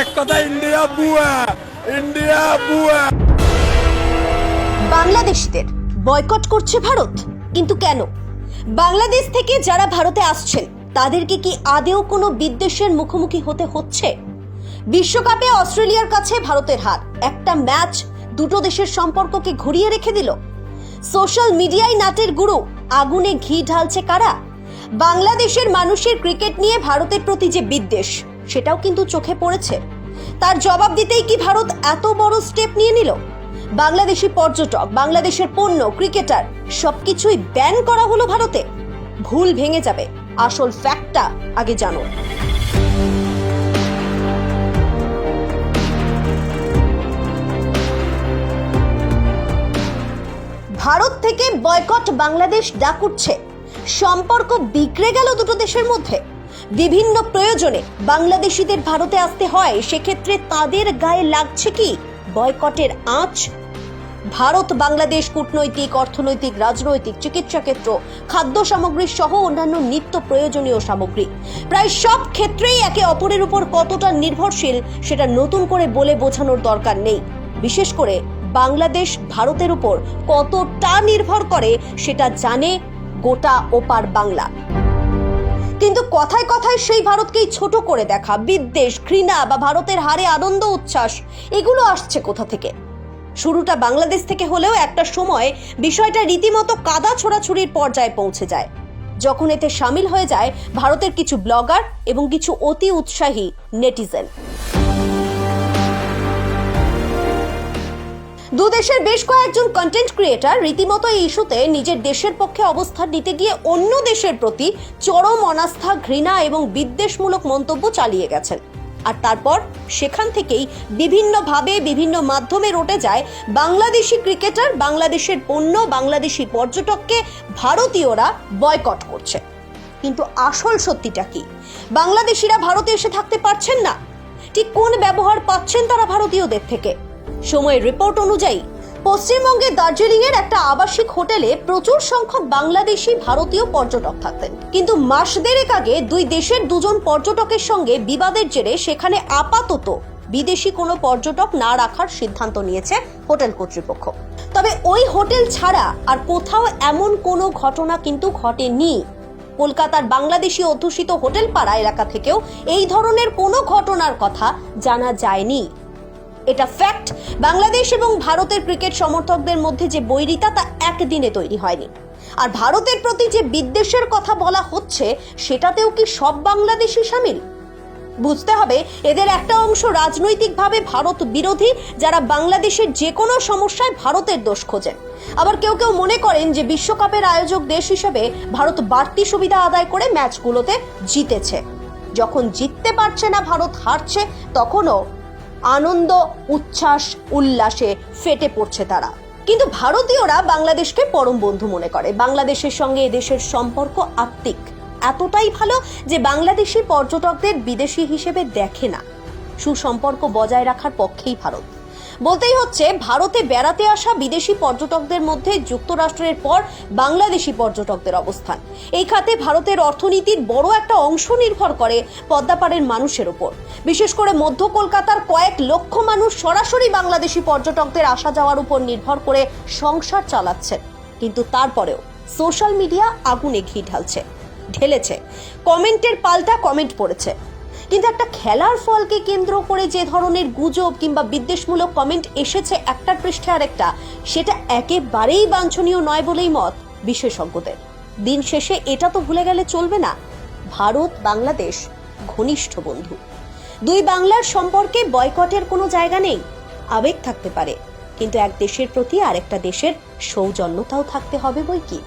এক কথা ইন্ডিয়া বুয়া, ইন্ডিয়া বুয়া। বাংলাদেশিদের বয়কট করছে ভারত, কিন্তু কেন? বাংলাদেশ থেকে যারা ভারতে আসছেন তাদেরকে কি আদেও কোনো বিদ্বেষের মুখোমুখি হতে হচ্ছে? বিশ্বকাপে অস্ট্রেলিয়ার কাছে ভারতের হার, একটা ম্যাচ দুটো দেশের সম্পর্ককে ঘুরিয়ে রেখে দিল। সোশ্যাল মিডিয়ায় নাটের গুরু, আগুনে ঘি ঢালছে কারা? বাংলাদেশের মানুষের ক্রিকেট নিয়ে ভারতের প্রতি যে বিদ্বেষ, সেটাও কিন্তু চোখে পড়েছে। তার জবাব দিতেই কি ভারত এত বড় স্টেপ নিয়ে নিল? বাংলাদেশি পর্যটক, বাংলাদেশের পণ্য, ক্রিকেটার সবকিছুই ব্যান করা হলো ভারতে। ভুল ভেঙে যাবে, আসল ফ্যাক্টটা আগে জানো। ভারত থেকে বয়কট বাংলাদেশ ডাক উঠছে। সম্পর্ক বিগড়ে গেল দুটো দেশের মধ্যে। বিভিন্ন প্রয়োজনে বাংলাদেশিদের ভারতে আসতে হয়, সেক্ষেত্রে তাদের গায়ে লাগছে কি বয়কটের আঁচ? ভারত বাংলাদেশ কূটনৈতিক, অর্থনৈতিক, রাজনৈতিক, চিকিৎসা ক্ষেত্র, খাদ্য সামগ্রী সহ অন্যান্য নিত্য প্রয়োজনীয় সামগ্রী প্রায় সব ক্ষেত্রেই একে অপরের উপর কতটা নির্ভরশীল সেটা নতুন করে বলে বোঝানোর দরকার নেই। বিশেষ করে বাংলাদেশ ভারতের উপর কতটা নির্ভর করে সেটা জানে গোটা ওপার বাংলা। কিন্তু কথায় কথায় সেই ভারতকেই ছোট করে দেখা, বিদ্বেষ, ঘৃণা বা ভারতের হারে আনন্দ উচ্ছ্বাস, এগুলো আসছে কোথা থেকে? শুরুটা বাংলাদেশ থেকে হলেও একটা সময় বিষয়টা রীতিমতো কাদা ছোড়াছুড়ির পর্যায়ে পৌঁছে যায়, যখন এতে সামিল হয়ে যায় ভারতের কিছু ব্লগার এবং কিছু অতি উৎসাহী নেটিজেন। দু দেশের বেশ কয়েকজন কন্টেন্ট ক্রিয়েটার রীতিমতো এই ইস্যুতে নিজের দেশের পক্ষে অবস্থান নিতে গিয়ে অন্য দেশের প্রতি চরম অনাস্থা, ঘৃণা এবং বিদ্বেষমূলক মন্তব্য চালিয়ে গেছেন। আর তারপর সেখান থেকেই বিভিন্নভাবে বিভিন্ন মাধ্যমে রটে যায় বাংলাদেশি ক্রিকেটার, বাংলাদেশের পণ্য, বাংলাদেশি পর্যটককে ভারতীয়রা বয়কট করছে। কিন্তু আসল সত্যিটা কি? বাংলাদেশিরা ভারতে এসে থাকতে পারছেন না। ঠিক কোন ব্যবহার পাচ্ছেন তারা ভারতীয়দের থেকে? সময়ের রিপোর্ট অনুযায়ী পশ্চিমবঙ্গের দার্জিলিং এর একটা আবাসিক হোটেলে প্রচুর সংখ্যক বাংলাদেশি ভারতীয় পর্যটক থাকতেন। কিন্তু মাস দেড়েক আগে দুই দেশের দুজন পর্যটকের সঙ্গে বিবাদের জেরে সেখানে আপাতত বিদেশি কোনো পর্যটক না রাখার সিদ্ধান্ত নিয়েছে হোটেল কর্তৃপক্ষ। তবে ওই হোটেল ছাড়া আর কোথাও এমন কোনো ঘটনা কিন্তু ঘটেনি। কলকাতার বাংলাদেশি অধ্যুষিত হোটেল পাড়া এলাকা থেকেও এই ধরনের কোনো ঘটনার কথা জানা যায়নি। এটা ফ্যাক্ট। বাংলাদেশ এবং ভারতের ক্রিকেট সমর্থকদের মধ্যে যে বৈরিতা, তা একদিনে তৈরি হয়নি। আর ভারতের প্রতি যে বিদ্বেষের কথা বলা হচ্ছে, সেটাতেও কি সব বাংলাদেশি শামিল? বুঝতে হবে, এদের একটা অংশ রাজনৈতিকভাবে ভারত বিরোধী, যারা বাংলাদেশের যে কোনো সমস্যায় ভারতের দোষ খোঁজেন। আবার কেউ কেউ মনে করেন যে বিশ্বকাপের আয়োজক দেশ হিসেবে ভারত বাড়তি সুবিধা আদায় করে ম্যাচগুলোতে জিতেছে। যখন জিততে পারছে না, ভারত হারছে, তখনও আনন্দ, উচ্ছ্বাস, উল্লাসে ফেটে পড়ছে তারা। কিন্তু ভারতীয়রা বাংলাদেশকে পরম বন্ধু মনে করে। বাংলাদেশের সঙ্গে এদেশের সম্পর্ক আত্মিক, এতটাই ভালো যে বাংলাদেশি পর্যটকদের বিদেশি হিসেবে দেখে না। সুসম্পর্ক বজায় রাখার পক্ষেই ভারত। বলতেই হচ্ছে, ভারতে বেড়াতে আসা বিদেশি পর্যটকদের মধ্যে যুক্তরাষ্ট্রের পর বাংলাদেশি পর্যটকদের অবস্থান। এই খাতে ভারতের অর্থনীতির বড় একটা অংশ নির্ভর করে পদ্মাপাড়ের মানুষের উপর। বিশেষ করে মধ্য কলকাতার কয়েক লক্ষ মানুষ সরাসরি বাংলাদেশি পর্যটকদের আসা যাওয়ার উপর নির্ভর করে সংসার চালাচ্ছেন। কিন্তু তারপরেও সোশ্যাল মিডিয়া আগুনে ঘি ঢেলেছে, কমেন্টের পাল্টা কমেন্ট পড়েছে। কিন্তু একটা খেলার ফলকে কেন্দ্র করে যে ধরনের গুজব কিংবা বিদ্বেষমূলক কমেন্ট এসেছে একটার পৃষ্ঠে আরেকটা, সেটা একেবারেই বাঞ্ছনীয় নয় বলেই মত বিশেষজ্ঞদের। দিন শেষে এটা তো ভুলে গেলে চলবে না, ভারত বাংলাদেশ ঘনিষ্ঠ বন্ধু। দুই বাংলার সম্পর্কে বয়কটের কোনো জায়গা নেই। আবেগ থাকতে পারে, কিন্তু এক দেশের প্রতি আরেকটা দেশের সৌজন্যতাও থাকতে হবে বই কি।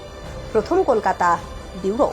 প্রথম কলকাতা ব্যুরো।